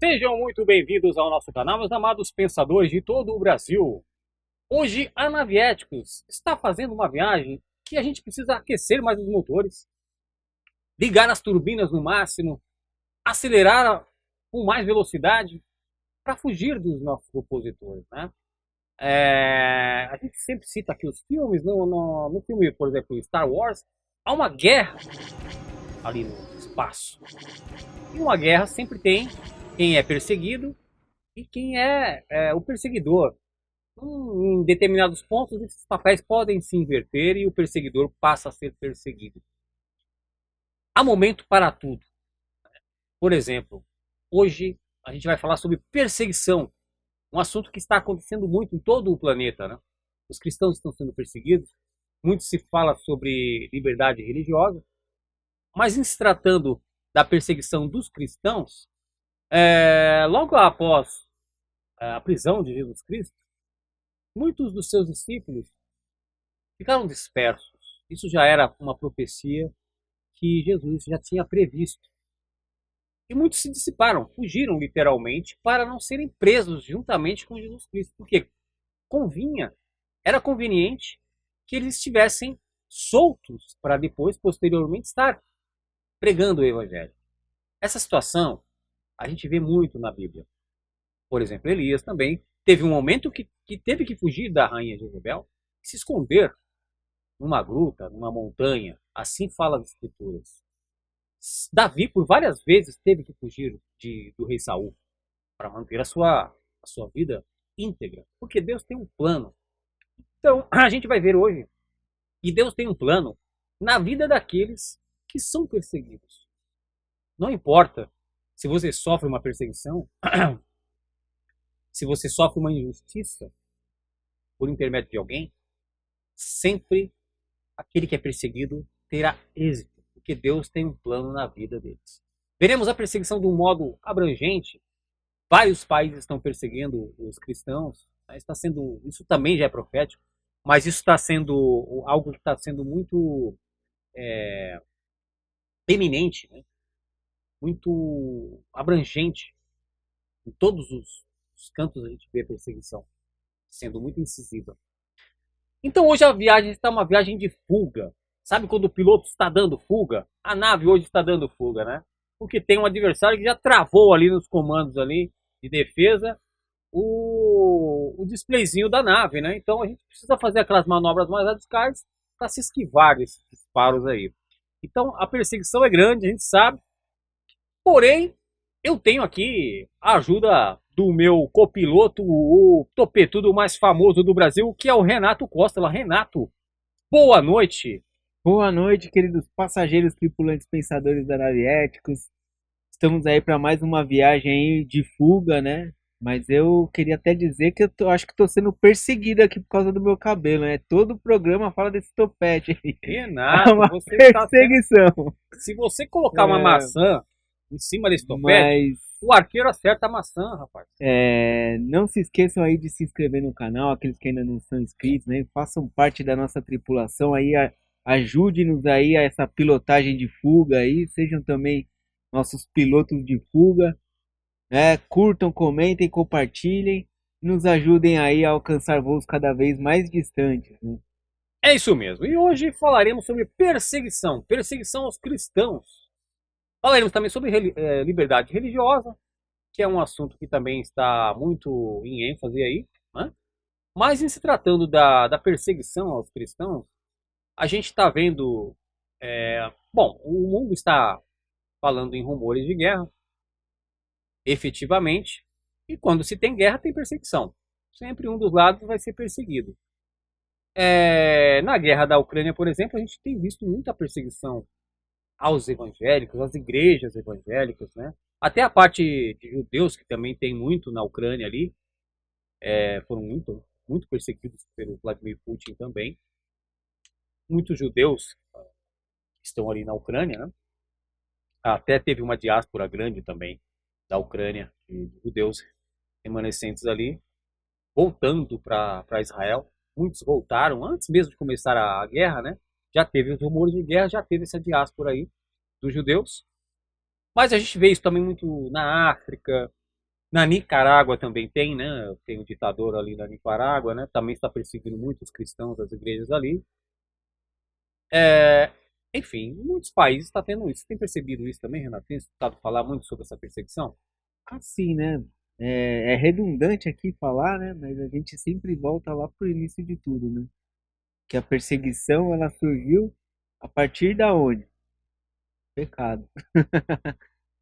Sejam muito bem-vindos ao nosso canal, meus amados pensadores de todo o Brasil. Hoje a Naviéticos está fazendo uma viagem que a gente precisa aquecer mais os motores, ligar as turbinas no máximo, acelerar com mais velocidade para fugir dos nossos opositores, né? A gente sempre cita aqui os filmes, no filme, por exemplo, Star Wars, há uma guerra ali no espaço. E uma guerra sempre tem quem é perseguido e quem é o perseguidor. Em determinados pontos, esses papéis podem se inverter e o perseguidor passa a ser perseguido. Há momento para tudo. Por exemplo, hoje a gente vai falar sobre perseguição, um assunto que está acontecendo muito em todo o planeta, né? Os cristãos estão sendo perseguidos, muito se fala sobre liberdade religiosa, mas em se tratando da perseguição dos cristãos, logo após a prisão de Jesus Cristo, muitos dos seus discípulos ficaram dispersos. Isso já era uma profecia que Jesus já tinha previsto. E muitos se dissiparam, fugiram literalmente para não serem presos juntamente com Jesus Cristo. Porque era conveniente que eles estivessem soltos para depois, posteriormente, estar pregando o Evangelho. Essa situação a gente vê muito na Bíblia. Por exemplo, Elias também teve um momento que teve que fugir da rainha Jezebel e se esconder numa gruta, numa montanha. Assim fala as Escrituras. Davi, por várias vezes, teve que fugir do rei Saul para manter a sua vida íntegra, porque Deus tem um plano. Então, a gente vai ver hoje que Deus tem um plano na vida daqueles que são perseguidos. Não importa se você sofre uma perseguição, se você sofre uma injustiça por intermédio de alguém, sempre aquele que é perseguido terá êxito, porque Deus tem um plano na vida deles. Veremos a perseguição de um modo abrangente. Vários países estão perseguindo os cristãos. Isso também já é profético, mas isso está sendo algo que está sendo muito eminente, né? Muito abrangente. Em todos os cantos a gente vê a perseguição sendo muito incisiva. Então hoje a viagem está uma viagem de fuga. Sabe quando o piloto está dando fuga? A nave hoje está dando fuga, né? Porque tem um adversário que já travou ali nos comandos ali de defesa o displayzinho da nave, né? Então a gente precisa fazer aquelas manobras mais radicais para se esquivar desses disparos aí. Então a perseguição é grande, a gente sabe. Porém, eu tenho aqui a ajuda do meu copiloto, o topetudo mais famoso do Brasil, que é o Renato Costa. Renato, boa noite. Boa noite, queridos passageiros, tripulantes, pensadores da Naviéticos. Estamos aí para mais uma viagem aí de fuga, né? Mas eu queria até dizer que acho que estou sendo perseguido aqui por causa do meu cabelo, né? Todo o programa fala desse topete aí. É Renato, uma você está sendo... perseguição. Se você colocar uma maçã em cima desse topete, Mas o arqueiro acerta a maçã, rapaz. não se esqueçam aí de se inscrever no canal, aqueles que ainda não são inscritos, né? Façam parte da nossa tripulação aí, ajude-nos aí a essa pilotagem de fuga aí, sejam também nossos pilotos de fuga, né? Curtam, comentem, compartilhem e nos ajudem aí a alcançar voos cada vez mais distantes, né? É isso mesmo. E hoje falaremos sobre perseguição, perseguição aos cristãos. Falaremos também sobre liberdade religiosa, que é um assunto que também está muito em ênfase aí, né? Mas em se tratando da perseguição aos cristãos, a gente está vendo, bom, o mundo está falando em rumores de guerra, efetivamente, e quando se tem guerra tem perseguição. Sempre um dos lados vai ser perseguido. Na guerra da Ucrânia, por exemplo, a gente tem visto muita perseguição aos evangélicos, às igrejas evangélicas, né? Até a parte de judeus, que também tem muito na Ucrânia ali, foram muito perseguidos pelo Vladimir Putin também. Muitos judeus estão ali na Ucrânia, né? Até teve uma diáspora grande também da Ucrânia, de judeus remanescentes ali, voltando para Israel. Muitos voltaram antes mesmo de começar a guerra, né? Já teve os rumores de guerra, já teve essa diáspora aí dos judeus. Mas a gente vê isso também muito na África, Na Nicarágua também tem, né? Tem um ditador ali na Nicarágua, né? Também está perseguindo muitos cristãos das igrejas ali. É, enfim, muitos países estão tendo isso. Você tem percebido isso também, Renato? Tem escutado falar muito sobre essa perseguição? Assim, né? É redundante aqui falar, né? Mas a gente sempre volta lá pro início de tudo, né? Que a perseguição ela surgiu a partir da onde? Pecado,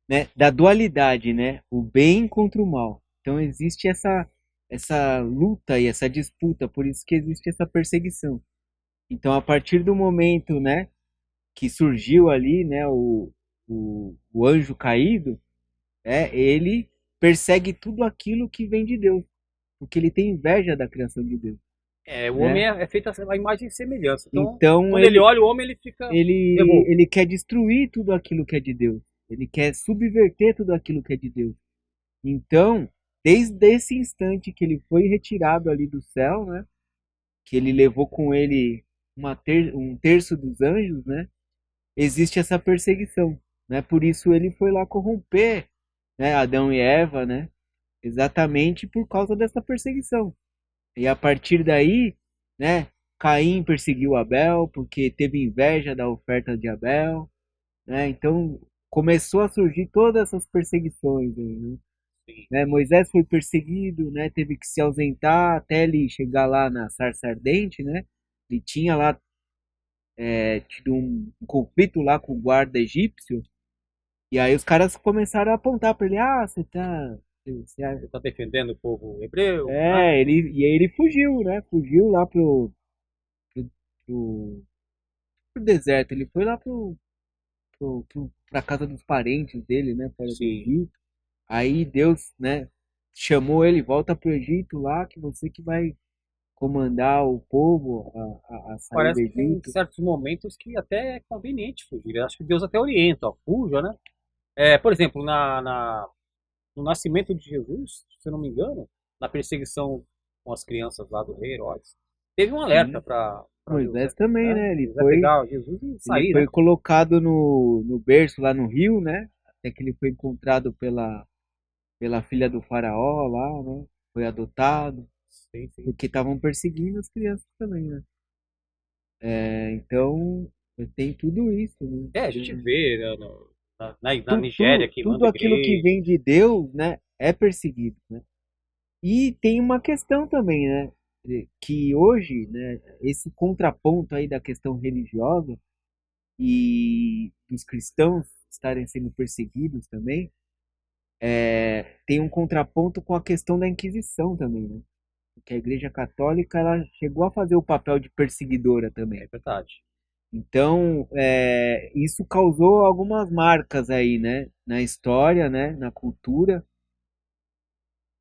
né? Da dualidade, né? O bem contra o mal. Então existe essa luta e essa disputa, por isso que existe essa perseguição. Então a partir do momento, né, que surgiu ali, né, o anjo caído, ele persegue tudo aquilo que vem de Deus, porque ele tem inveja da criação de Deus, É, o homem né? é feito a imagem e semelhança. Então, Então quando ele olha o homem, ele fica revolto. ele quer destruir tudo aquilo que é de Deus. Ele quer subverter tudo aquilo que é de Deus. Então, desde esse instante que ele foi retirado ali do céu, né, que ele levou com ele um terço dos anjos, né, existe essa perseguição, né? Por isso ele foi lá corromper, né, Adão e Eva, né, exatamente por causa dessa perseguição. E a partir daí, né, Caim perseguiu Abel porque teve inveja da oferta de Abel, né? Então começou a surgir todas essas perseguições, né? Sim. Moisés foi perseguido, né? Teve que se ausentar até ele chegar lá na sarça ardente, né? Ele tinha lá tido um conflito lá com o guarda egípcio, e aí os caras começaram a apontar para ele, você tá. Você, Ele está defendendo o povo hebreu, né? e aí ele fugiu, né? Fugiu lá pro, pro, pro deserto, ele foi lá pra casa dos parentes dele, né? Fora do Sim. Egito. Aí Deus, né? Chamou ele, volta pro Egito lá, que você que vai comandar o povo a sair do Parece que tem Egito. certos momentos que até é conveniente fugir. Eu acho que Deus até orienta, ó, fuja, né? É, por exemplo, no nascimento de Jesus, se eu não me engano, na perseguição com as crianças lá do rei Herodes, teve um alerta Sim. para José, Moisés também, né? né? José pegar Jesus e Ele sair, foi né? colocado no berço lá no rio, né? Até que ele foi encontrado pela filha do faraó lá, né? Foi adotado, Sim, sim. porque estavam perseguindo as crianças também, né? Então, tem tudo isso, né? É, a gente vê, né, na Nigéria que Tudo manda aquilo que igreja. vem de Deus, né? É perseguido, né? E tem uma questão também, né? Que hoje, né? Esse contraponto aí da questão religiosa e dos cristãos estarem sendo perseguidos também, tem um contraponto com a questão da Inquisição também, né? Porque a Igreja Católica ela chegou a fazer o papel de perseguidora É também. verdade. Então, isso causou algumas marcas aí, né? Na história, né? Na cultura.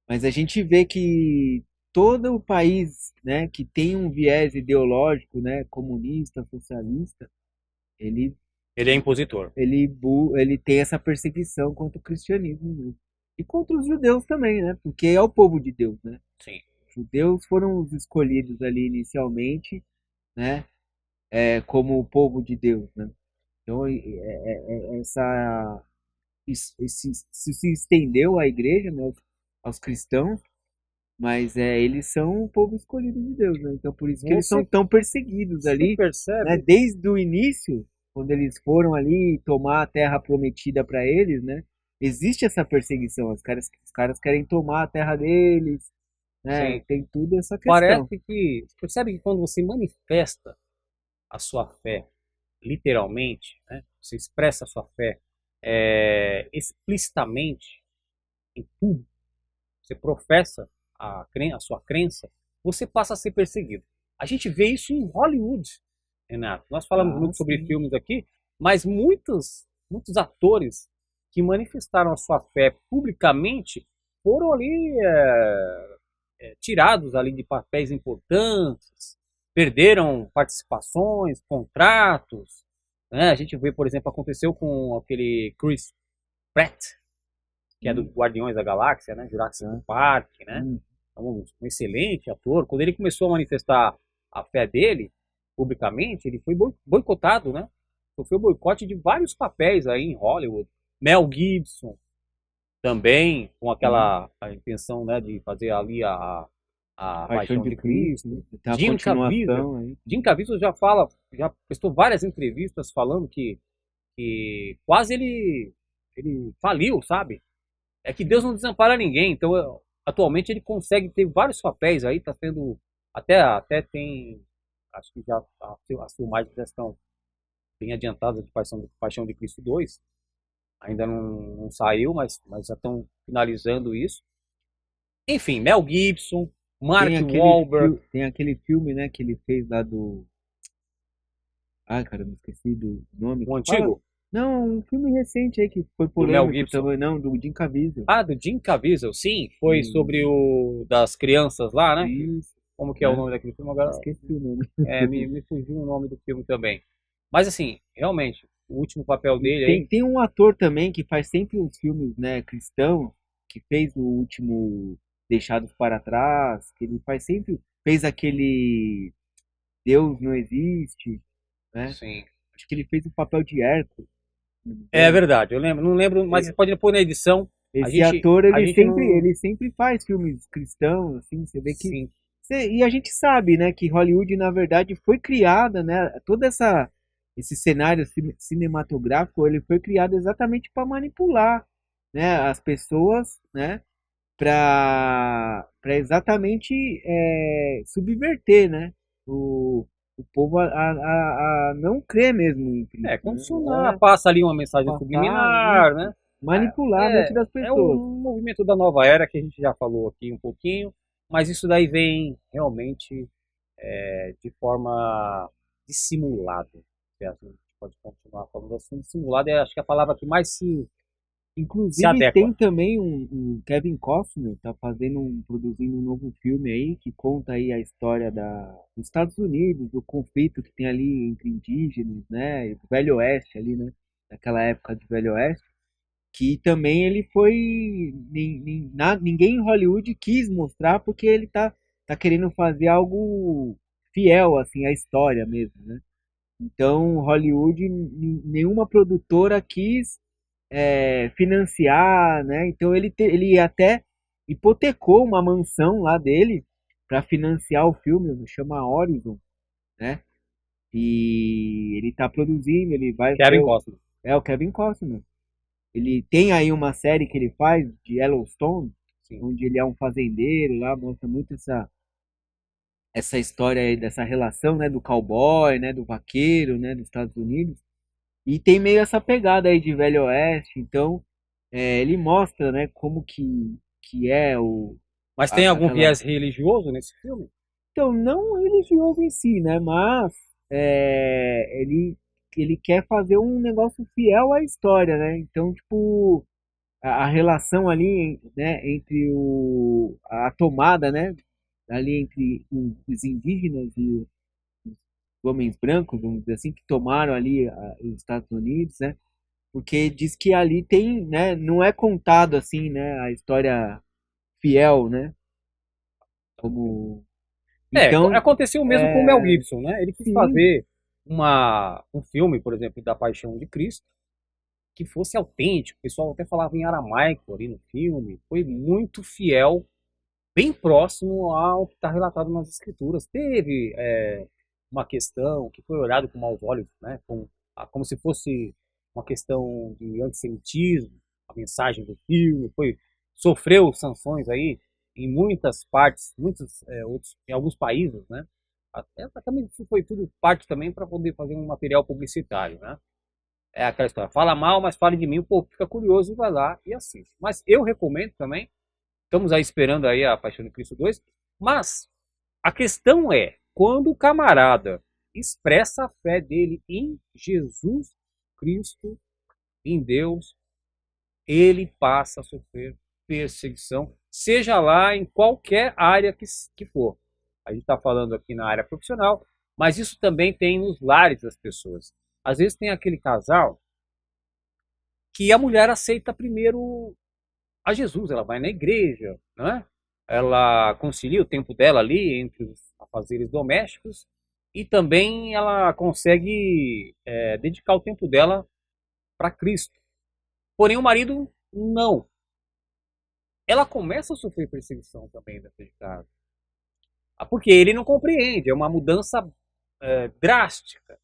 Mas a gente vê que todo o país, né? Que tem um viés ideológico, né? Comunista, socialista, ele Ele é impositor. ele tem essa perseguição contra o cristianismo, né? E contra os judeus também, né? Porque é o povo de Deus, né? Sim. Os judeus foram os escolhidos ali inicialmente, né? Como o povo de Deus, né? Então, isso se estendeu à igreja, né? Aos cristãos, mas eles são o povo escolhido de Deus, né? Então, por isso que eles são Você, tão perseguidos você ali, né? percebe? Desde o início, quando eles foram ali tomar a terra prometida para eles, né? Existe essa perseguição. Os caras querem tomar a terra deles, né? Sim. Tem tudo essa questão. Parece que. Você percebe que quando você manifesta a sua fé, literalmente, né? Você expressa a sua fé explicitamente em público, você professa a sua crença, você passa a ser perseguido. A gente vê isso em Hollywood, Renato. Nós falamos Ah, muito sobre sim. filmes aqui, mas muitos atores que manifestaram a sua fé publicamente foram ali tirados ali de papéis importantes, perderam participações, contratos. Né? A gente vê, por exemplo, aconteceu com aquele Chris Pratt, que é do Hum, Guardiões da Galáxia, né? Jurassic tá. Park, né? Hum, É um excelente ator. Quando ele começou a manifestar a fé dele publicamente, ele foi boicotado, né? Sofreu boicote de vários papéis aí em Hollywood. Mel Gibson também com Sim. aquela a intenção, né, de fazer ali a Paixão Paixão de de Cristo, Cristo. né? Tem a Jim Caviezel, continuação aí. Jim Caviezel já prestou várias entrevistas falando que quase ele faliu, sabe? É que Deus não desampara ninguém, então atualmente ele consegue ter vários papéis aí, tá tendo até tem acho que já as filmagens já estão bem adiantadas de Paixão de Cristo 2. Ainda não saiu, mas já estão finalizando isso. Enfim, Mel Gibson, Mark Wahlberg, Tem aquele filme, né, que ele fez lá do. Ah, cara, me esqueci do nome o que fala. antigo, Não, um filme recente aí que foi do Mel polêmico Gibson. também, não, do Jim Caviezel. Ah, do Jim Caviezel, sim, foi sobre E o das crianças lá, né? isso, Como que é o né? nome daquele filme agora? Esqueci o nome. Me fugiu o nome do filme também. Mas assim, realmente, o último papel E dele aí, tem um ator também que faz sempre uns filmes, né, cristãos, que fez o último Deixados para Trás, que ele faz sempre, fez aquele Deus não existe, né? sim. Acho que ele fez o papel de Hércules, se não me É engano. verdade, eu lembro, não lembro, mas você pode pôr na edição. Esse ator, A gente não, ele sempre faz filmes cristãos, assim, você vê que... sim, E a gente sabe, né, que Hollywood, na verdade, foi criada, né, esse cenário cinematográfico, ele foi criado exatamente para manipular, né, as pessoas, né, para exatamente subverter, né, o povo a não crer mesmo em Cristo, né, condicionar, passa ali uma mensagem passar subliminar, isso, né? manipular a mente das É pessoas. um movimento da nova era que a gente já falou aqui um pouquinho, mas isso daí vem realmente de forma dissimulada. Se a gente pode continuar falando assim, dissimulada é acho que a palavra que mais se Inclusive adequa. tem também um Kevin Costner, tá produzindo um novo filme aí que conta aí a história dos Estados Unidos, do conflito que tem ali entre indígenas, né, e do Velho Oeste ali, né, daquela época do Velho Oeste, que também ele foi ninguém em Hollywood quis mostrar porque ele tá querendo fazer algo fiel assim à história mesmo, né? Então Hollywood nenhuma produtora quis financiar, né? Então ele até hipotecou uma mansão lá dele para financiar o filme, chama Horizon, né? E ele tá produzindo, ele vai ser Kevin Costner. o Kevin Costner. Ele tem aí uma série que ele faz de Yellowstone, Sim. onde ele é um fazendeiro lá, mostra muito essa história aí dessa relação, né, do cowboy, né, do vaqueiro, né, dos Estados Unidos. E tem meio essa pegada aí de Velho Oeste, então ele mostra, né, como que é Mas tem algum aquela... viés religioso nesse filme? Então, não religioso em si, né, mas ele quer fazer um negócio fiel à história, né, então, tipo, a relação ali, né, entre a tomada, né, ali entre os indígenas e os homens brancos, vamos dizer assim, que tomaram ali os Estados Unidos, né, porque diz que ali tem, né, não é contado assim, né, a história fiel, né, como então Aconteceu mesmo com o Mel é, Gibson, né? Ele quis sim, fazer um filme, por exemplo, da Paixão de Cristo, que fosse autêntico. O pessoal até falava em aramaico ali no filme. Foi muito fiel, bem próximo ao que está relatado nas escrituras. Teve uma questão que foi olhado com maus olhos, né? Como se fosse uma questão de antissemitismo, a mensagem do filme, sofreu sanções aí em muitas partes, em alguns países, né? Até também isso foi tudo parte também para poder fazer um material publicitário, né? É aquela história, fala mal, mas fale de mim, o povo fica curioso e vai lá e assiste. Mas eu recomendo também, estamos aí esperando aí a Paixão de Cristo 2, mas a questão é, quando o camarada expressa a fé dele em Jesus Cristo, em Deus, ele passa a sofrer perseguição, seja lá em qualquer área que for. A gente está falando aqui na área profissional, mas isso também tem nos lares das pessoas. Às vezes tem aquele casal que a mulher aceita primeiro a Jesus, ela vai na igreja, né? Ela concilia o tempo dela ali entre os afazeres domésticos e também ela consegue dedicar o tempo dela para Cristo. Porém, o marido não. ela começa a sofrer perseguição também dentro de casa. Porque ele não compreende, é uma mudança drástica.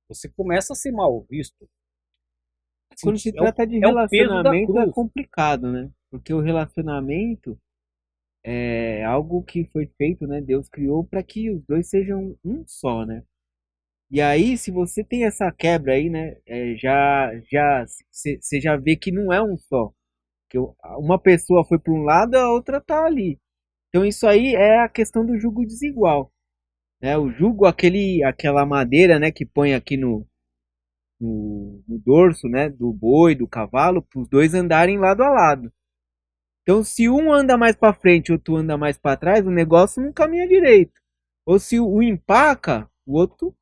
Você começa a ser mal visto. Quando se É o, trata de é o peso da relacionamento é cruz. complicado, né? Porque o relacionamento é algo que foi feito, né? Deus criou para que os dois sejam um só, né? E aí, se você tem essa quebra aí, né? Já você já vê que não é um só. Que uma pessoa foi para um lado, a outra tá ali. Então isso aí é a questão do jugo desigual, né? O jugo, aquela madeira, né? Que põe aqui no dorso, né? Do boi, do cavalo, para os dois andarem lado a lado. Então, se um anda mais para frente e o outro anda mais para trás, o negócio não caminha direito. Ou se o empaca, o outro,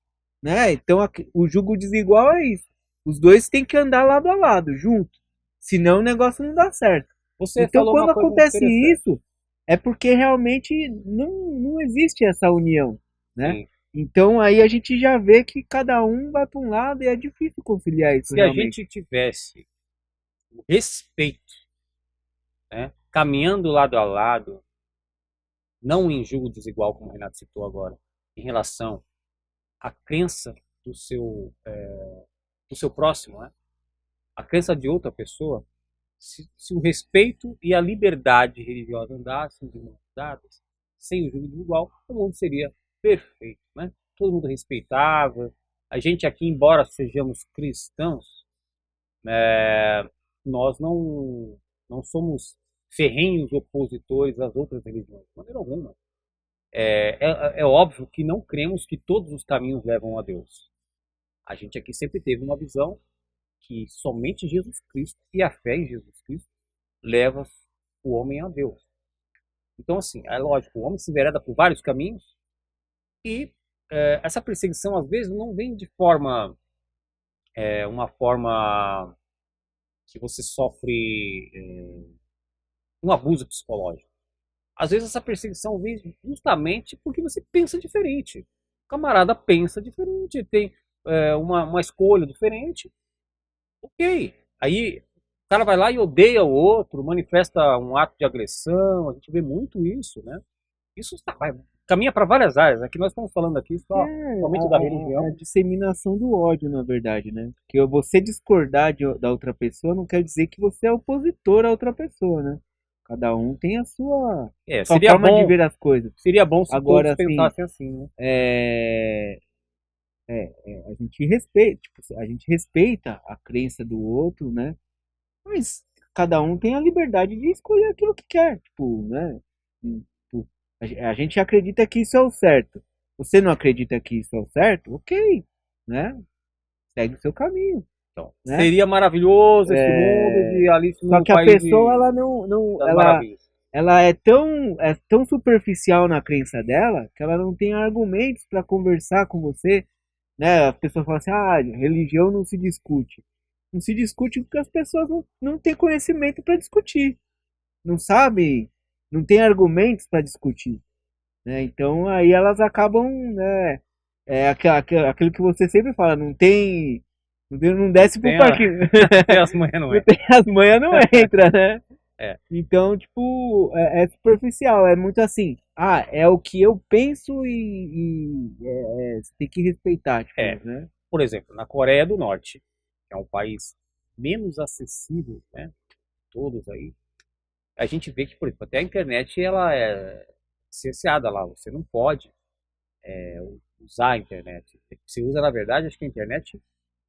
né? Então, o jugo desigual é isso. Os dois têm que andar lado a lado, junto. Senão o negócio não dá certo. Você Então, falou quando uma coisa acontece interessante. isso, é porque realmente não existe essa união, né? Sim. Então, aí a gente já vê que cada um vai para um lado e é difícil conciliar isso Se a realmente. gente tivesse o respeito, né, caminhando lado a lado, não em julgo desigual, como o Renato citou agora, em relação à crença do seu próximo, né, a crença de outra pessoa, se o respeito e a liberdade religiosa andassem de mãos dadas, sem o julgo desigual, o mundo seria perfeito, né? Todo mundo respeitava. A gente aqui, embora sejamos cristãos, nós não somos ferrenhos opositores às outras religiões, de maneira alguma. É óbvio que não cremos que todos os caminhos levam a Deus. A gente aqui sempre teve uma visão que somente Jesus Cristo e a fé em Jesus Cristo leva o homem a Deus. Então, assim, é lógico, o homem se envereda por vários caminhos e essa perseguição, às vezes, não vem de uma forma que você sofre um abuso psicológico. Às vezes essa perseguição vem justamente porque você pensa diferente. O camarada pensa diferente, tem uma escolha diferente. Ok. Aí o cara vai lá e odeia o outro, manifesta um ato de agressão. A gente vê muito isso, né? Isso caminha para várias áreas. Aqui nós estamos falando aqui somente da A religião. disseminação do ódio, na verdade, né? Porque você discordar da outra pessoa não quer dizer que você é opositor à outra pessoa, né? Cada um tem a sua forma de ver as coisas. Seria bom se todos Agora, assim, pensassem assim, né? é, a gente respeita, tipo, a gente respeita a crença do outro, né? Mas cada um tem a liberdade de escolher aquilo que quer, tipo, né? Tipo, a gente acredita que isso é o certo. Você não acredita que isso é o certo? Ok, né? Segue o seu caminho, Então, né? seria maravilhoso esse mundo É, de Alice Só no que a País pessoa, ela não, das Maravilhas. ela é tão superficial na crença dela que ela não tem argumentos para conversar com você, né? As pessoas falam assim, ah, religião não se discute. Não se discute porque as pessoas não têm conhecimento para discutir, não sabem, não tem argumentos para discutir, né? Então aí elas acabam, né? Aquilo que você sempre fala, não desce pro Tem, parquinho, tem as manhas, não não é? tem as manhas, não entra, né? É. Então, tipo, é superficial, é muito assim, ah, é o que eu penso e você tem que respeitar, tipo, É. né? Por exemplo, na Coreia do Norte, que é um país menos acessível, né? Todos aí, a gente vê que, por exemplo, até a internet ela é cerceada lá. Você não pode usar a internet. Você usa, na verdade, acho que a internet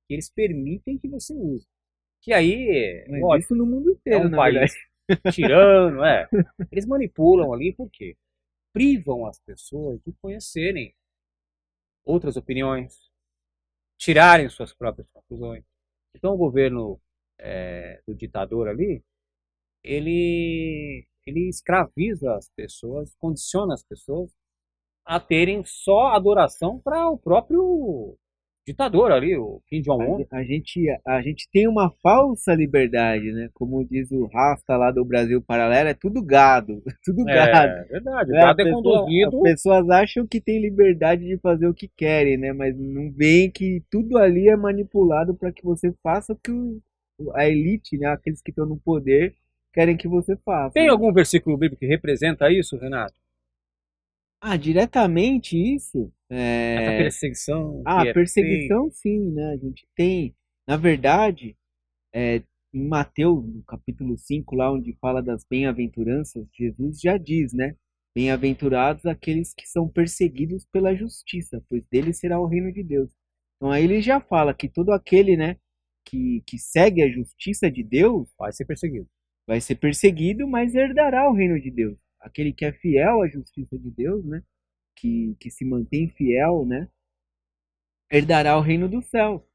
que eles permitem que você use. Que aí, Mas lógico, isso no mundo é inteiro, um na verdade. país tirano, é. Eles manipulam ali porque privam as pessoas de conhecerem outras opiniões, tirarem suas próprias conclusões. Então o governo do ditador ali, ele escraviza as pessoas, condiciona as pessoas a terem só adoração para o próprio ditador ali, o Kim A, Jong-un. ge- a gente, a gente tem uma falsa liberdade, né? Como diz o Rasta lá do Brasil Paralelo, é tudo gado, tudo gado. É verdade, o Né? gado é As conduzido. pessoas acham que tem liberdade de fazer o que querem, né? Mas não veem que tudo ali é manipulado para que você faça o que a elite, né? Aqueles que estão no poder, querem que você faça. Tem Né? algum versículo bíblico que representa isso, Renato? Diretamente isso, Essa perseguição que é feita? perseguição sim, né? A gente tem, na verdade, em Mateus, no capítulo 5 lá onde fala das bem-aventuranças, Jesus já diz, né? Bem-aventurados aqueles que são perseguidos pela justiça, pois deles será o reino de Deus. Então aí ele já fala que todo aquele, né, que segue a justiça de Deus Vai ser perseguido. vai ser perseguido, mas herdará o reino de Deus. Aquele que é fiel à justiça de Deus, né, que se mantém fiel, né, herdará o reino do céu.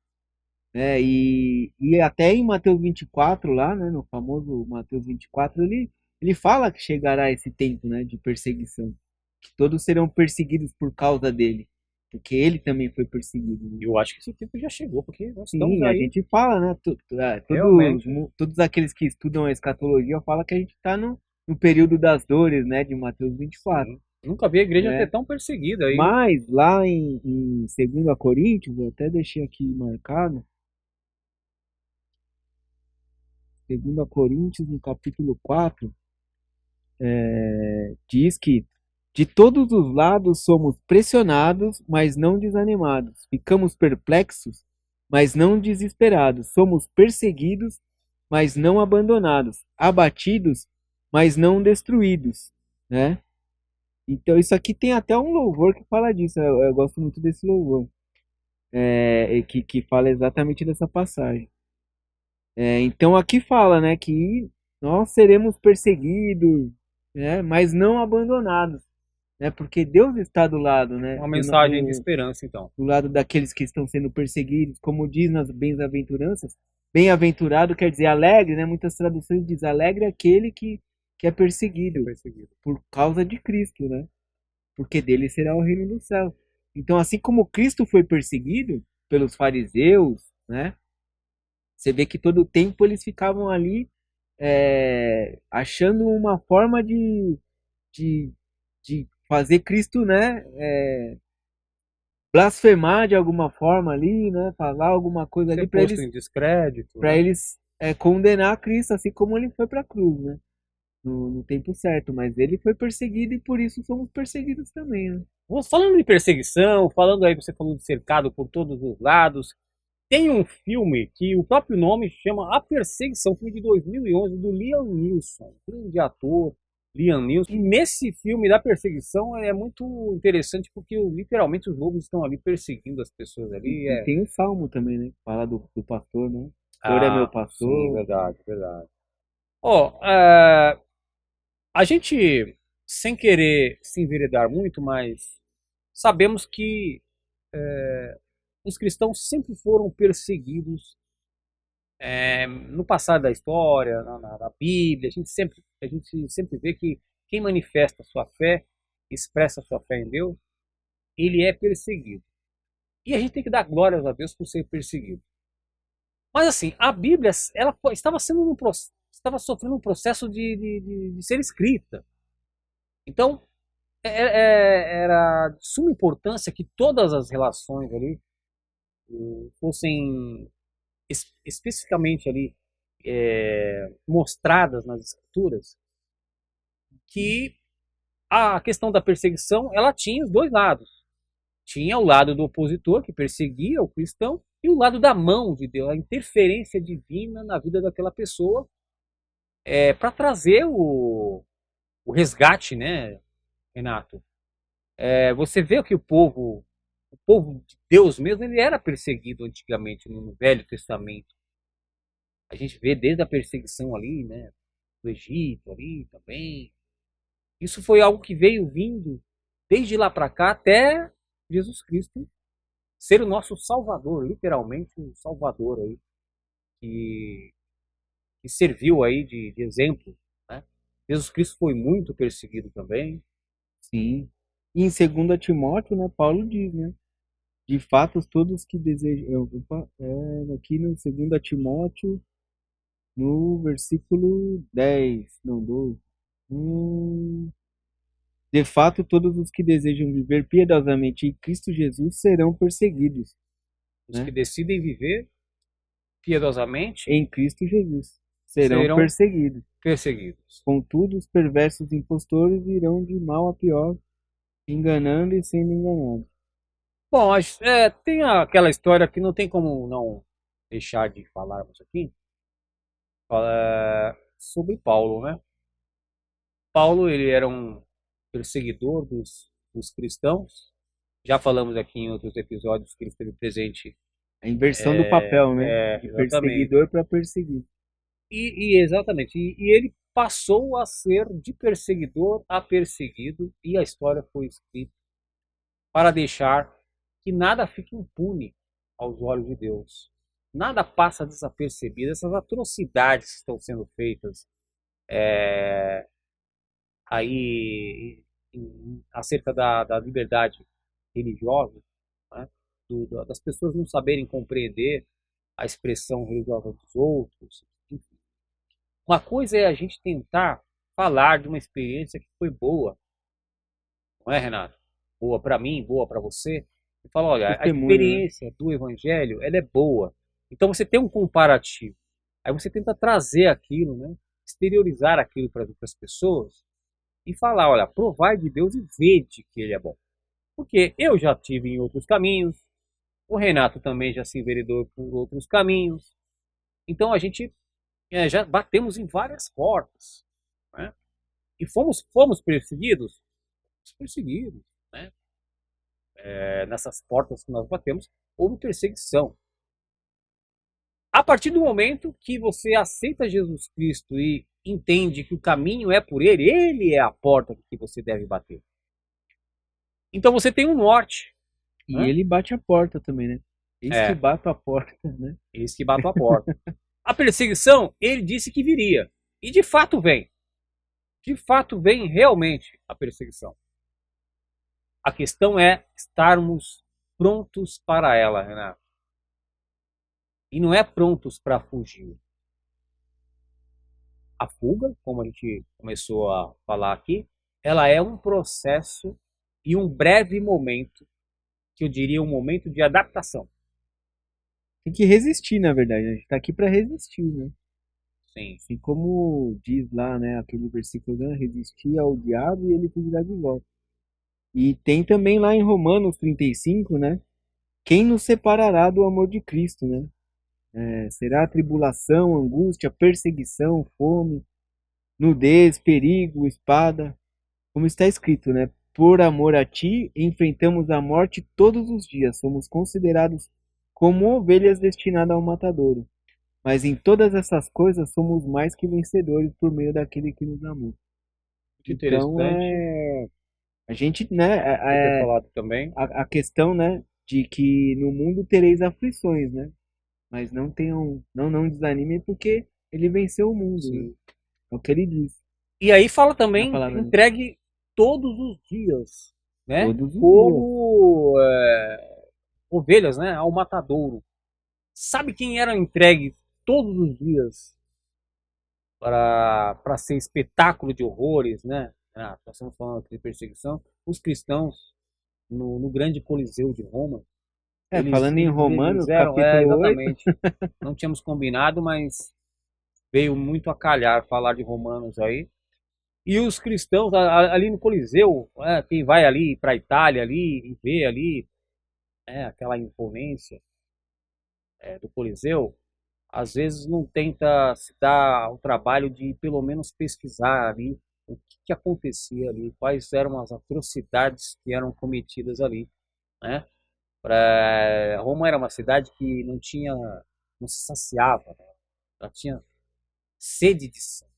E até em Mateus 24, lá, né, no famoso Mateus 24, ele fala que chegará esse tempo, né, de perseguição, que todos serão perseguidos por causa dele, porque ele também foi perseguido. Né? Eu acho que esse tempo já chegou, porque nós estamos Sim, a aí gente fala, né, realmente. todos aqueles que estudam a escatologia falam que a gente está no período das dores, né, de Mateus 24, Sim. Nunca vi a igreja ser né? tão perseguida aí. Mas lá em 2 Coríntios, eu até deixei aqui marcado, 2 Coríntios, no capítulo 4, diz que de todos os lados somos pressionados, mas não desanimados. Ficamos perplexos, mas não desesperados. Somos perseguidos, mas não abandonados. Abatidos, mas não destruídos. Né? Então, isso aqui tem até um louvor que fala disso. Eu gosto muito desse louvor, que fala exatamente dessa passagem. Então aqui fala, né, que nós seremos perseguidos, né, mas não abandonados, né, porque Deus está do lado, né, Uma mensagem de esperança, então. do lado daqueles que estão sendo perseguidos, como diz nas bem-aventuranças. Bem-aventurado quer dizer alegre, né? Muitas traduções diz alegre aquele que é perseguido por causa de Cristo, né? Porque dele será o reino do céu. Então, assim como Cristo foi perseguido pelos fariseus, né? Você vê que todo o tempo eles ficavam ali achando uma forma de, de fazer Cristo, né, blasfemar de alguma forma ali, né, falar alguma coisa ali Ser posto em descrédito, para né? eles condenar Cristo, assim como ele foi para a cruz, né, no tempo certo. Mas ele foi perseguido e por isso somos perseguidos também, né? Falando de perseguição, falando aí, você falou de cercado por todos os lados, tem um filme que o próprio nome chama A Perseguição, filme de 2011, do Liam Neeson, grande ator, Liam Neeson. E nesse filme da perseguição é muito interessante porque literalmente os lobos estão ali perseguindo as pessoas ali. E tem o Salmo também, né, que fala do pastor, né? O Senhor é meu Ah, sim, pastor. verdade, verdade. Ó, a gente, sem querer se enveredar muito, mas sabemos que os cristãos sempre foram perseguidos no passado da história, na Bíblia. A gente sempre vê que quem manifesta sua fé, expressa sua fé em Deus, ele é perseguido. E a gente tem que dar glórias a Deus por ser perseguido. Mas assim, a Bíblia ela estava sofrendo um processo de ser escrita. Então, era de suma importância que todas as relações ali fossem especificamente ali mostradas nas escrituras, que a questão da perseguição ela tinha os dois lados. Tinha o lado do opositor que perseguia o cristão e o lado da mão de Deus, a interferência divina na vida daquela pessoa para trazer o resgate, né, Renato? Você vê que o povo de Deus mesmo, ele era perseguido antigamente no Velho Testamento. A gente vê desde a perseguição ali, né, do Egito ali também. Isso foi algo que veio vindo desde lá para cá até Jesus Cristo ser o nosso Salvador, literalmente um Salvador aí, que, que serviu aí de exemplo, né? Jesus Cristo foi muito perseguido também. Sim. E em 2 Timóteo, né, Paulo diz, né? De fato, todos que desejam. Aqui no 2 Timóteo, no versículo 10, não, 12. De fato, todos os que desejam viver piedosamente em Cristo Jesus serão perseguidos, Os que né? decidem viver piedosamente Em Cristo Jesus. serão serão perseguidos. perseguidos. Contudo, os perversos impostores irão de mal a pior, enganando e sendo enganados. Bom, tem aquela história que não tem como não deixar de falarmos aqui, sobre Paulo, né? Paulo, ele era um perseguidor dos cristãos. Já falamos aqui em outros episódios que ele esteve presente. A inversão do papel, né? De Exatamente. perseguidor para perseguido. Exatamente. E ele passou a ser de perseguidor a perseguido, e a história foi escrita para deixar que nada fique impune aos olhos de Deus. Nada passa desapercebido. Essas atrocidades que estão sendo feitas aí acerca da liberdade religiosa, né? Das pessoas não saberem compreender a expressão religiosa dos outros. Enfim. Uma coisa é a gente tentar falar de uma experiência que foi boa, não é, Renato? Boa para mim, boa para você. E fala, olha, a Testemunho, né? experiência do Evangelho, ela é boa. Então você tem um comparativo. Aí você tenta trazer aquilo, né? Exteriorizar aquilo para as pessoas e falar, olha, provai de Deus e vede que ele é bom. Porque eu já tive em outros caminhos, o Renato também já se enveredou por outros caminhos. Então a gente já batemos em várias portas, né? E fomos perseguidos? Fomos perseguidos, né? Nessas portas que nós batemos, houve perseguição. A partir do momento que você aceita Jesus Cristo e entende que o caminho é por ele é a porta que você deve bater. Então você tem um norte. E Né? ele bate a porta também, né? Eis que bato a porta, né? Eis que bato a porta. A perseguição, ele disse que viria. E de fato vem. De fato vem realmente a perseguição. A questão é estarmos prontos para ela, Renato. E não é prontos para fugir. A fuga, como a gente começou a falar aqui, ela é um processo e um breve momento, que eu diria um momento de adaptação. Tem que resistir, na verdade. A gente tá aqui para resistir, né? Sim. Assim como diz lá, né, aquele versículo, né, resistir ao diabo e ele fugirá de volta. E tem também lá em Romanos 35, né? Quem nos separará do amor de Cristo, né? Será a tribulação, angústia, perseguição, fome, nudez, perigo, espada. Como está escrito, né? Por amor a ti, enfrentamos a morte todos os dias. Somos considerados como ovelhas destinadas ao matadouro. Mas em todas essas coisas somos mais que vencedores por meio daquele que nos amou. Muito Então interessante. a gente, né, Eu ter falado também. a questão, né, de que no mundo tereis aflições, né? Mas não desanimem porque ele venceu o mundo, né? Sim. É o que ele diz E aí fala na também, palavra dele. entregue todos os dias, né? Todos os dias. Como ovelhas, né? Ao matadouro. Sabe quem era entregue todos os dias para ser espetáculo de horrores, né? Nós estamos falando aqui de perseguição. Os cristãos no grande Coliseu de Roma. Falando em Eles Romanos, eram, capítulo 8, exatamente. Não tínhamos combinado, mas veio muito a calhar falar de Romanos aí. E os cristãos ali no Coliseu, quem vai ali para a Itália ali e vê ali aquela imponência do Coliseu, às vezes não tenta se dar o trabalho de pelo menos pesquisar ali o que acontecia ali, quais eram as atrocidades que eram cometidas ali, né? Roma era uma cidade que não se saciava, né? Ela tinha sede de sangue.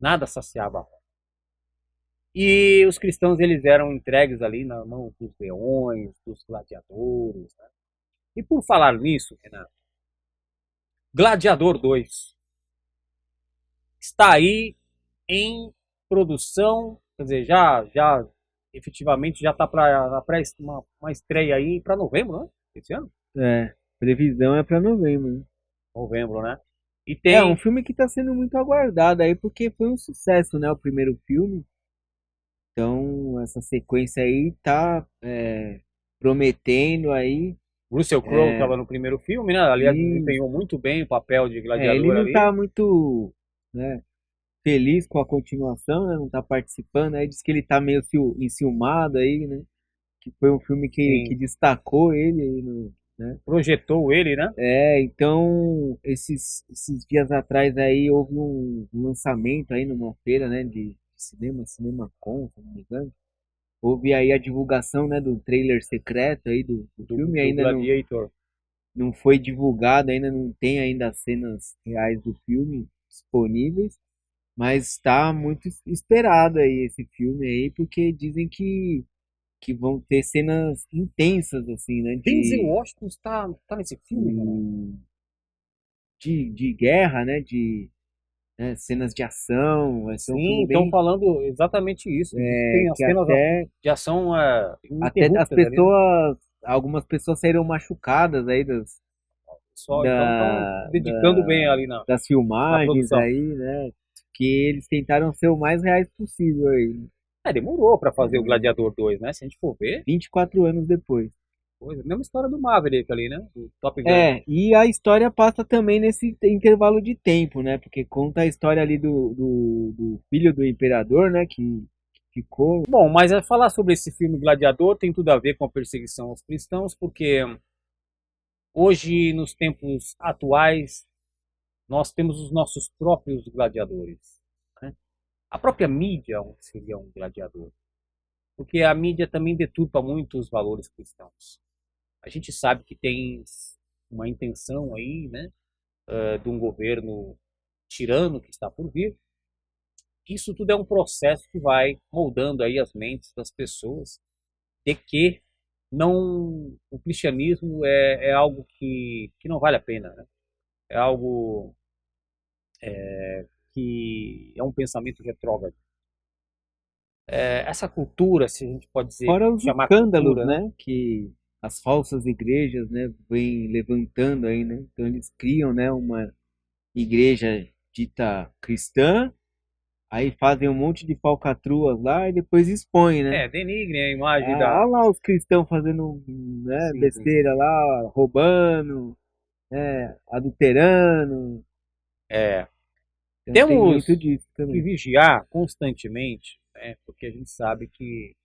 Nada saciava Roma. E os cristãos eles eram entregues ali na mão dos leões, dos gladiadores. Né? E por falar nisso, Renato, Gladiador 2 está aí em produção, quer dizer, já efetivamente já está para uma estreia aí para novembro, né? Esse ano? previsão é para novembro, né? Novembro, né? E É um tem. filme que está sendo muito aguardado aí porque foi um sucesso, né? O primeiro filme. Então essa sequência aí tá prometendo aí Russell Crowe É, estava no primeiro filme, né? Aliás, e desempenhou muito bem o papel de ele gladiador não ali. tá muito, né, feliz com a continuação, né? Não tá participando. Aí diz que ele tá meio enciumado aí, né? Que foi um filme que Sim, destacou ele aí no, né? projetou ele, né? Então, esses dias atrás aí houve um lançamento aí numa feira, né, de cinema, CinemaCon, se não me engano. Houve aí a divulgação, né, do trailer secreto aí do filme, Do ainda Gladiator. não foi divulgado, ainda não tem ainda as cenas reais do filme disponíveis, mas está muito esperado aí esse filme aí, porque dizem que vão ter cenas intensas, assim, né, Denzel Washington tá nesse filme, cara. de, de guerra, né, né, cenas de ação, vai ser um Sim, filme estão bem, falando exatamente isso. Diz que tem as que cenas de ação até as ininterruptas ali, né? pessoas, algumas pessoas saíram machucadas aí Só, então estão dedicando bem ali das na filmagens produção. aí, né, que eles tentaram ser o mais reais possível aí, É, demorou pra fazer o Gladiador 2, né? Se a gente for ver, 24 anos depois. coisa. Mesma história do Maverick ali, né? Do Top Gun. E a história passa também nesse intervalo de tempo, né? Porque conta a história ali do filho do imperador, né? Que ficou. Bom, mas falar sobre esse filme Gladiador tem tudo a ver com a perseguição aos cristãos, porque hoje, nos tempos atuais, nós temos os nossos próprios gladiadores, né? A própria mídia seria um gladiador, porque a mídia também deturpa muito os valores cristãos. A gente sabe que tem uma intenção aí, né, de um governo tirano que está por vir. Isso tudo é um processo que vai moldando aí as mentes das pessoas de que não o cristianismo é algo que não vale a pena, né? É algo que é um pensamento retrógrado. Essa cultura, se a gente pode dizer, Fora os chamar escândalos, cultura, né? né? Que as falsas igrejas, né? Vêm levantando aí, né? Então eles criam, né? Uma igreja dita cristã, aí fazem um monte de falcatruas lá e depois expõem, né? Denigre a imagem Ah, da. olha lá os cristãos fazendo, né, Sim, sim, sim. besteira lá, roubando, né, adulterando. É, Então tem muito temos disso que também. vigiar constantemente, né? Porque a gente sabe que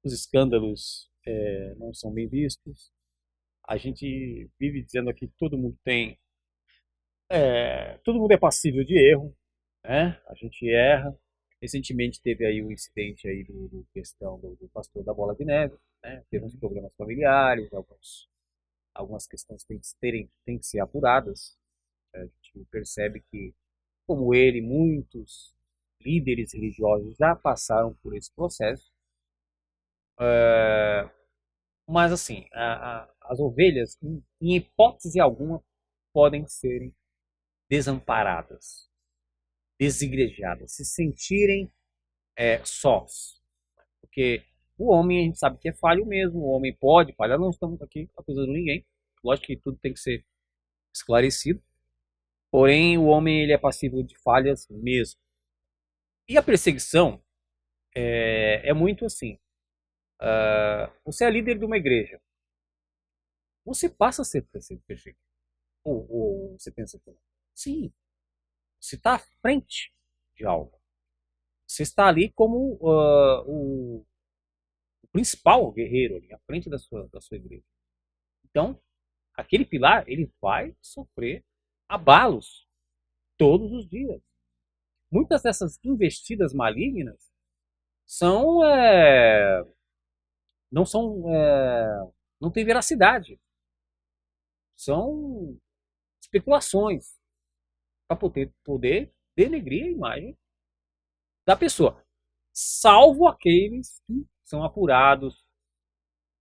os escândalos não são bem vistos. A gente vive dizendo aqui que todo mundo é passível de erro, né? A gente erra. Recentemente teve aí um incidente aí do questão do pastor da Bola de Neve, né? Teve uns problemas familiares, algumas questões têm que ser apuradas. A gente percebe que, como ele, muitos líderes religiosos já passaram por esse processo. Mas assim, as ovelhas, em hipótese alguma, podem serem desamparadas, desigrejadas, se sentirem sós. Porque o homem, a gente sabe que é falho mesmo, o homem pode falhar, não estamos aqui acusando ninguém. Lógico que tudo tem que ser esclarecido, porém o homem ele é passível de falhas mesmo. E a perseguição é muito assim. Você é líder de uma igreja, você passa a ser perseguido. Ou você pensa que não? Sim, você está à frente de algo. Você está ali como o principal guerreiro ali, à frente da sua igreja. Então, aquele pilar, ele vai sofrer abalos todos os dias. Muitas dessas investidas malignas são, não são, não tem veracidade. São especulações para poder denegrir a imagem da pessoa. Salvo aqueles que são apurados,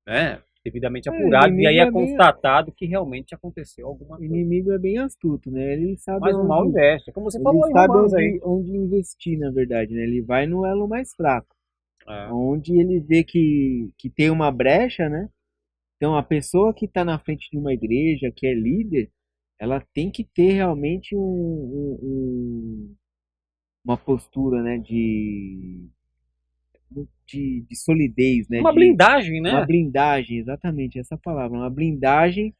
né? Devidamente O apurados, e aí é constatado que realmente aconteceu alguma coisa. inimigo é bem astuto, né? Mas o mal investe, como você Ele falou em sabe Romanos aí. onde investir, na verdade, né? Ele vai no elo mais fraco, É, onde ele vê que tem uma brecha, né? Então a pessoa que está na frente de uma igreja, que é líder, ela tem que ter realmente uma postura, né, de solidez, né? Uma De blindagem, uma né? blindagem, exatamente essa palavra, uma blindagem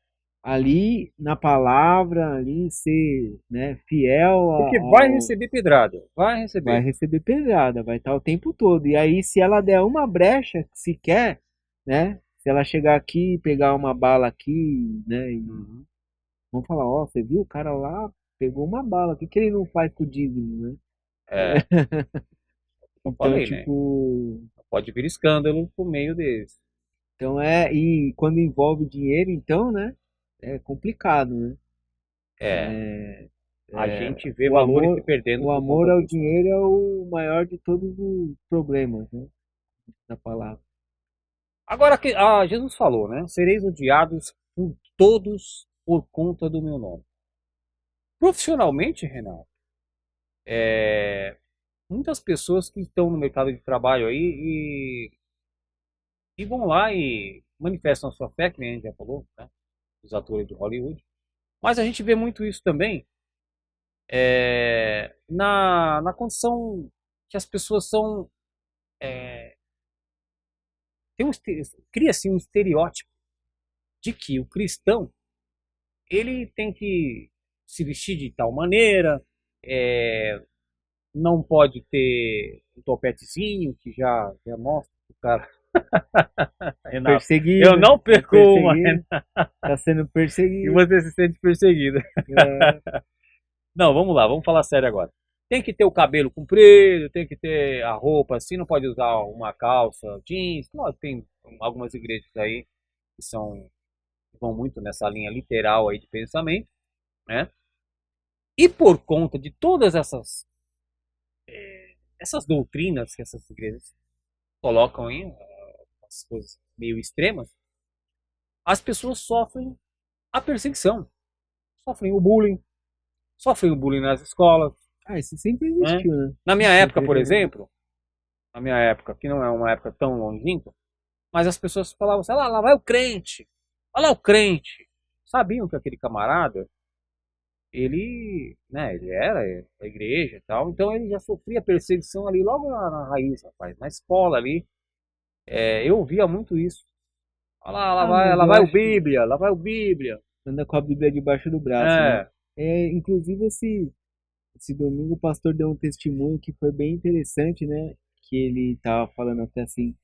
ali na palavra, ali ser, né, fiel Porque vai ao, receber pedrada, vai vai receber. receber pedrada, vai estar o tempo todo. E aí, se ela der uma brecha sequer, né? Se ela chegar aqui e pegar uma bala aqui, né? E Uhum. vão falar, ó, você viu o cara lá pegou uma bala, o que que ele não faz com o dízimo, né? É, eu Então, falei, né? tipo, Pode vir escândalo por meio deles. então e quando envolve dinheiro, então, né? É complicado, né? É, a É, gente vê valores se perdendo o por amor conta ao disso, né? dinheiro é o maior de todos os problemas, né? Da palavra. Agora que Jesus falou, né? Sereis odiados por todos por conta do meu nome. Profissionalmente, Renato, muitas pessoas que estão no mercado de trabalho aí e vão lá e manifestam a sua fé, que nem a gente já falou, né? Os atores de Hollywood. Mas a gente vê muito isso também na condição que as pessoas são. Cria-se um estereótipo de que o cristão ele tem que se vestir de tal maneira, é, não pode ter um topetezinho que já mostra o cara. Renato, eu Perseguido, não é perco uma, perseguido, Renato, tá sendo e perseguido. você se sente perseguido. É, Não, vamos lá, vamos falar sério agora. Tem que ter o cabelo comprido, tem que ter a roupa assim, não pode usar uma calça jeans. Não, tem algumas igrejas aí que vão muito nessa linha literal aí de pensamento, né? E por conta de todas essas doutrinas que essas igrejas colocam aí, as coisas meio extremas, as pessoas sofrem a perseguição, sofrem o bullying nas escolas, isso sempre né? existiu, né? Na minha época, por Sempre. exemplo, na minha época, que não é uma época tão longínqua, mas as pessoas falavam assim, lá vai o crente, olha lá o crente. Sabiam que aquele camarada, ele, né, ele era da igreja e tal, então ele já sofria perseguição ali logo na raiz, rapaz, na escola ali. Eu ouvia muito isso. Olha Ah, mas lá eu vai o acho que Bíblia, lá vai o Bíblia. anda com a Bíblia debaixo do braço, né? É, Inclusive esse domingo o pastor deu um testemunho que foi bem interessante, né? Que ele tava falando até assim,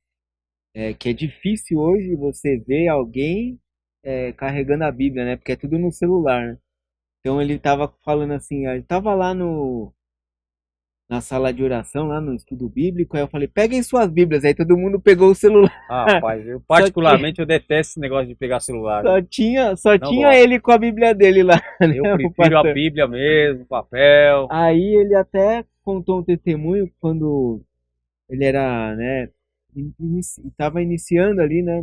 que é difícil hoje você ver alguém carregando a Bíblia, né? Porque é tudo no celular, né? Então ele tava falando assim, ele tava lá na sala de oração, lá no estudo bíblico, aí eu falei, peguem suas Bíblias, aí todo mundo pegou o celular. rapaz, eu Só que particularmente eu detesto esse negócio de pegar celular, só viu? tinha, só Não tinha gosto. ele com a Bíblia dele lá, né, Eu o prefiro a pastor. Bíblia mesmo, papel. Aí ele até contou um testemunho quando ele era, né, estava iniciando ali, né,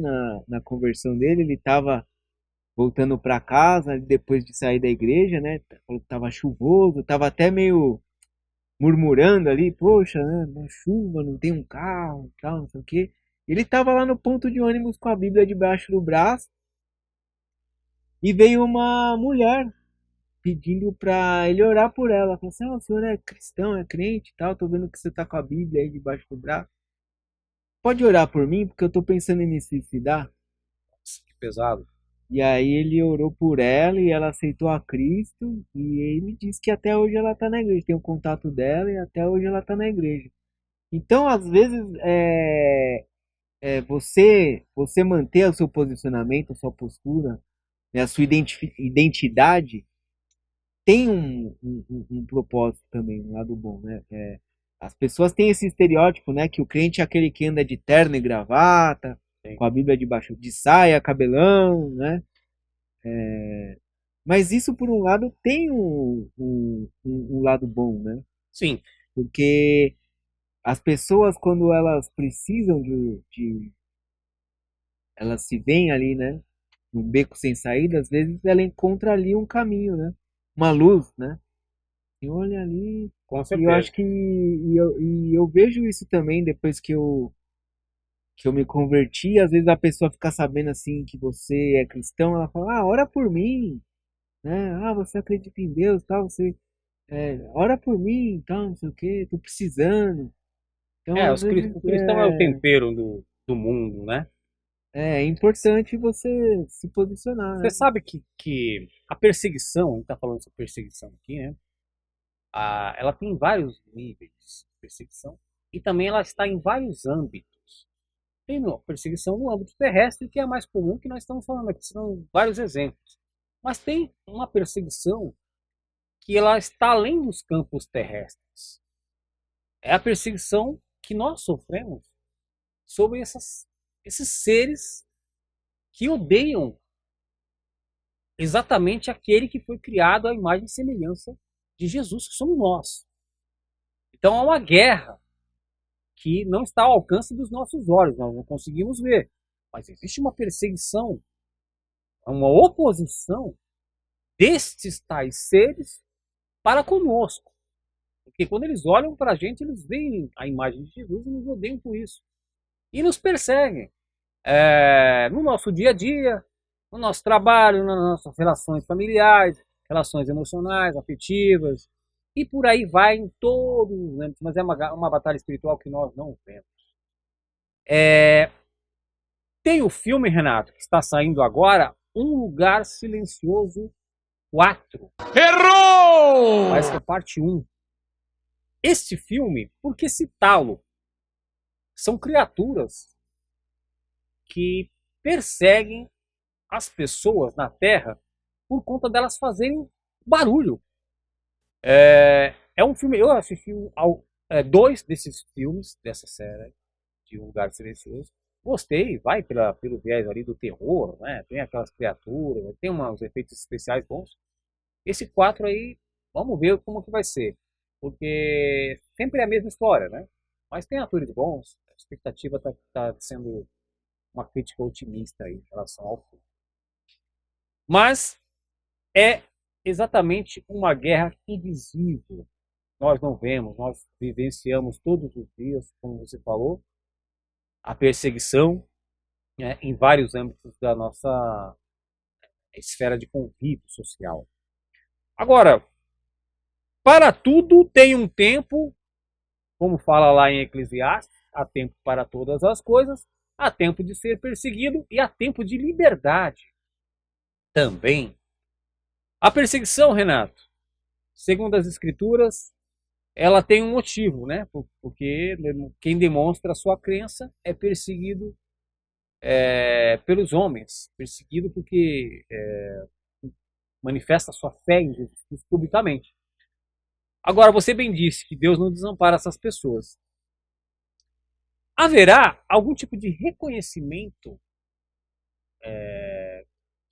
na conversão dele, ele estava voltando para casa depois de sair da igreja, né, falou que estava chuvoso, estava até meio murmurando ali, poxa, né, na chuva, não tem um carro, tal, não sei o quê. Ele estava lá no ponto de ônibus com a Bíblia debaixo do braço e veio uma mulher pedindo para ele orar por ela. Falou assim: o senhor é cristão, é crente e tal, tô vendo que você tá com a Bíblia aí debaixo do braço. Pode orar por mim, porque eu tô pensando em me suicidar. Que pesado. E aí ele orou por ela e ela aceitou a Cristo. E ele disse que até hoje ela tá na igreja. Tem o contato dela e até hoje ela tá na igreja. Então, às vezes, você manter o seu posicionamento, a sua postura, né, a sua identidade tem um propósito também, um lado bom, né? As pessoas têm esse estereótipo, né? Que o crente é aquele que anda de terno e gravata, Sim. com a Bíblia debaixo de saia, cabelão, né? Mas isso, por um lado, tem um lado bom, né? Sim, Porque as pessoas, quando elas precisam elas se veem ali, né? Num beco sem saída, às vezes ela encontra ali um caminho, né? Uma luz, né? E olha ali. com E eu certeza. acho que eu vejo isso também depois que eu me converti. Às vezes a pessoa fica sabendo assim que você é cristão, ela fala, ora por mim, né? Você acredita em Deus, tal, ora por mim, tal, não sei o que, tô precisando. Então, às vezes, O cristão é o tempero do mundo, né? é importante você se posicionar, Você né? sabe que a perseguição, a gente está falando sobre perseguição aqui, né? Ela tem vários níveis de perseguição e também ela está em vários âmbitos. Tem perseguição no âmbito terrestre, que é a mais comum, que nós estamos falando aqui, são vários exemplos. Mas tem uma perseguição que ela está além dos campos terrestres. É a perseguição que nós sofremos sobre esses seres que odeiam exatamente aquele que foi criado à imagem e semelhança de Jesus, que somos nós. Então há uma guerra que não está ao alcance dos nossos olhos, nós não conseguimos ver. Mas existe uma perseguição, uma oposição destes tais seres para conosco. Porque quando eles olham para a gente, eles veem a imagem de Jesus e nos odeiam por isso. E nos perseguem. No nosso dia a dia, no nosso trabalho, nas nossas relações familiares, relações emocionais, afetivas, e por aí vai em todos os âmbitos, mas é uma batalha espiritual que nós não vemos. Tem o filme, Renato, que está saindo agora, Um Lugar Silencioso 4. Errou! Parece que é parte 1. Este filme, por que citá-lo? São criaturas que perseguem as pessoas na Terra por conta delas fazerem barulho. É um filme, eu assisti dois desses filmes, dessa série, de Um Lugar Silencioso. Gostei, vai pelo viés ali do terror, né? Tem aquelas criaturas, tem uns efeitos especiais bons. Esse 4 aí, vamos ver como que vai ser. Porque sempre é a mesma história, né? Mas tem atores bons, a expectativa tá sendo uma crítica otimista aí em relação ao filme. Mas é exatamente uma guerra invisível. Nós não vemos, nós vivenciamos todos os dias, como você falou, a perseguição, né, em vários âmbitos da nossa esfera de convívio social. Agora, para tudo tem um tempo, como fala lá em Eclesiastes, há tempo para todas as coisas, há tempo de ser perseguido e há tempo de liberdade também. A perseguição, Renato, segundo as escrituras, ela tem um motivo, né? Porque quem demonstra a sua crença é perseguido pelos homens, perseguido porque manifesta a sua fé em Jesus Cristo publicamente. Agora, você bem disse que Deus não desampara essas pessoas. Haverá algum tipo de reconhecimento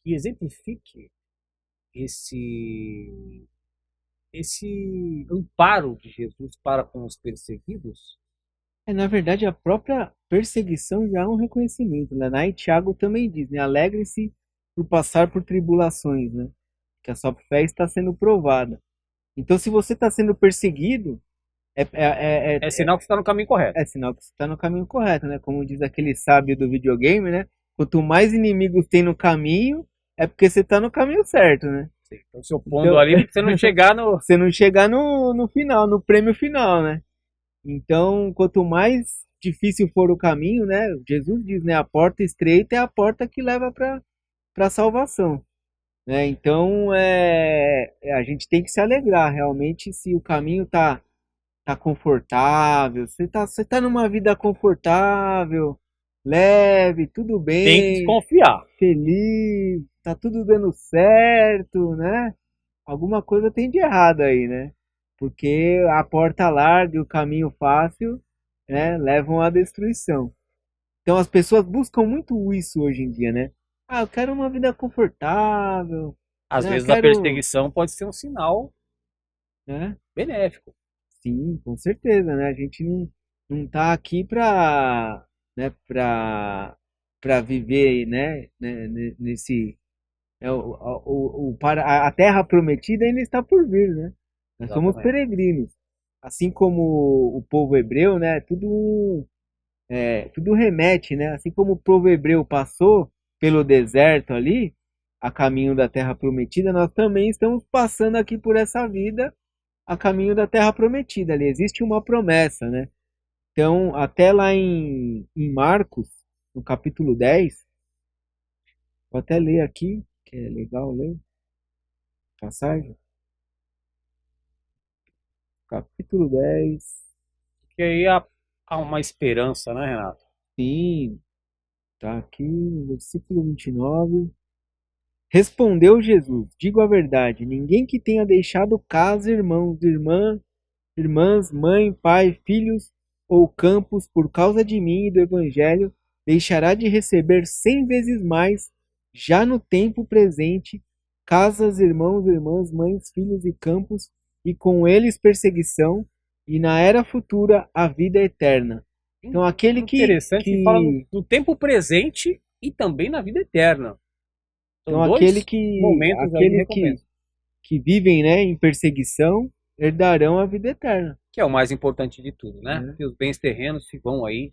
que exemplifique esse amparo de Jesus para com os perseguidos? Na verdade, a própria perseguição já é um reconhecimento, né? Lá em Tiago também diz, né? Alegre-se por passar por tribulações, né? Que a sua fé está sendo provada. Então, se você está sendo perseguido, É sinal que você está no caminho correto. é sinal que você está no caminho correto, né? Como diz aquele sábio do videogame, né? Quanto mais inimigos tem no caminho, é porque você está no caminho certo, né? Então, se opondo ali para você não chegar no... Você não chegar no final, no prêmio final, né? Então, quanto mais difícil for o caminho, né? Jesus diz, né? A porta estreita é a porta que leva para a salvação, né? Então, a gente tem que se alegrar realmente se o caminho tá confortável, você tá numa vida confortável, leve, tudo Tem que bem, desconfiar. feliz, tá tudo dando certo, né? Alguma coisa tem de errado aí, né? Porque a porta larga e o caminho fácil, né, levam à destruição. Então as pessoas buscam muito isso hoje em dia, né? Ah, eu quero uma vida confortável, Às né? Eu vezes a quero, perseguição pode ser um sinal né? benéfico. Sim, com certeza, né? A gente não tá aqui para, né, para viver, nesse para a terra prometida ainda está por vir, né? Nós somos Exatamente. peregrinos, assim como o povo hebreu, né? Tudo remete, né? Assim como o povo hebreu passou pelo deserto ali, a caminho da terra prometida, nós também estamos passando aqui por essa vida a caminho da terra prometida. Ali existe uma promessa, né? Então, até lá em Marcos, no capítulo 10, vou até ler aqui, que é legal ler, passagem. Capítulo 10, Que aí há uma esperança, né, Renato? sim, tá aqui no versículo 29. Respondeu Jesus, digo a verdade, ninguém que tenha deixado casa, irmãos, irmãs, mãe, pai, filhos ou campos por causa de mim e do evangelho, deixará de receber 100 vezes mais, já no tempo presente, casas, irmãos, irmãs, mães, filhos e campos, e com eles perseguição, e na era futura a vida eterna. Então aquele Interessante que fala que do tempo presente e também na vida eterna. São então dois aquele que momentos aí de aqueles recompensa. que vivem, né, em perseguição herdarão a vida eterna. Que é o mais importante de tudo, né? É. Porque os bens terrenos se vão aí,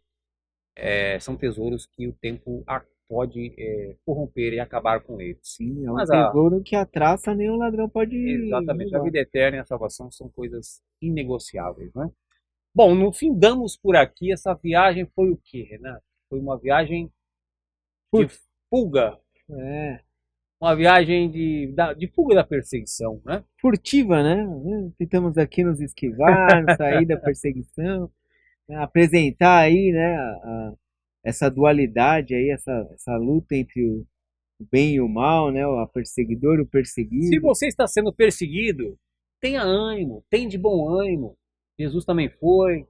são tesouros que o tempo pode corromper e acabar com eles. Sim, é um Mas tesouro que a traça nem o ladrão pode exatamente, a roubar. vida eterna e a salvação são coisas inegociáveis, né? Bom, no fim damos por aqui. Essa viagem foi o quê, Renato? Foi uma viagem de fuga, É, uma viagem de fuga da perseguição, né? furtiva, né? Tentamos aqui nos esquivar, sair da perseguição, né? Apresentar aí, né, essa dualidade aí, essa luta entre o bem e o mal, né? O perseguidor e o Se perseguido. você está sendo perseguido, tenha ânimo, tenha de bom ânimo. Jesus também foi.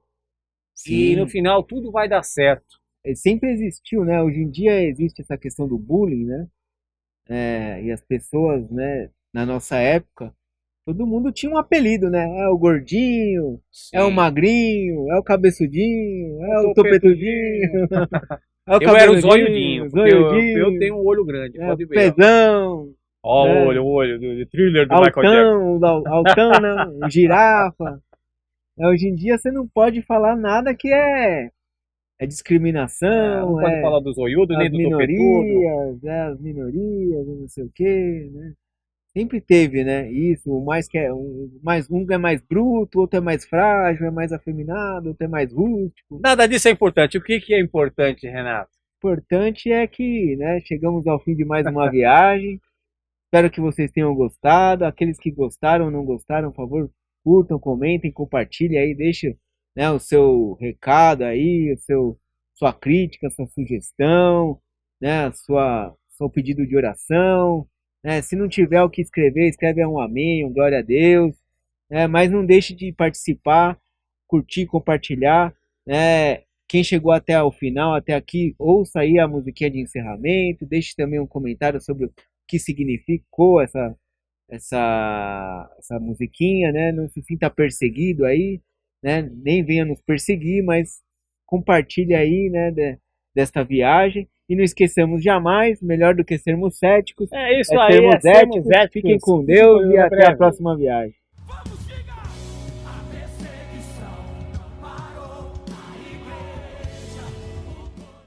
E no Sim, final tudo vai dar certo. sempre existiu, né? Hoje em dia existe essa questão do bullying, né? E as pessoas, né, na nossa época, todo mundo tinha um apelido, né? É o gordinho, é o Sim. magrinho, é o cabeçudinho, é o topetudinho. topetudinho, é o Eu era o cabeludinho, zoiudinho, porque eu tenho um olho grande, é o pode ver. pezão, Ó, né? o olho do thriller do Michael Jackson. Altão, né? Girafa. Hoje em dia você não pode falar nada que é discriminação, Não pode falar do zoiudo nem as do topetudo. minorias, as minorias, não sei o quê, né? Sempre teve, né? Isso, o mais que é um é mais bruto, outro é mais frágil, é mais afeminado, outro é mais rústico. Nada disso é importante. O que é importante, Renato? O importante é que, né, chegamos ao fim de mais uma viagem. Espero que vocês tenham gostado. Aqueles que gostaram ou não gostaram, por favor, curtam, comentem, compartilhem aí, deixem, né, o seu recado aí, sua crítica, sua sugestão, né, seu pedido de oração. Né? Se não tiver o que escrever, escreve um amém, um glória a Deus. Né? Mas não deixe de participar, curtir, compartilhar. Né? Quem chegou até o final, até aqui, ouça aí a musiquinha de encerramento. Deixe também um comentário sobre o que significou essa musiquinha, né? Não se sinta perseguido aí, né? Nem venha nos perseguir, mas compartilhe aí, né? Desta viagem. E não esqueçamos jamais, melhor do que sermos céticos, É isso é aí, sermos sermos éticos. éticos. Fiquem com Deus e até a próxima viagem.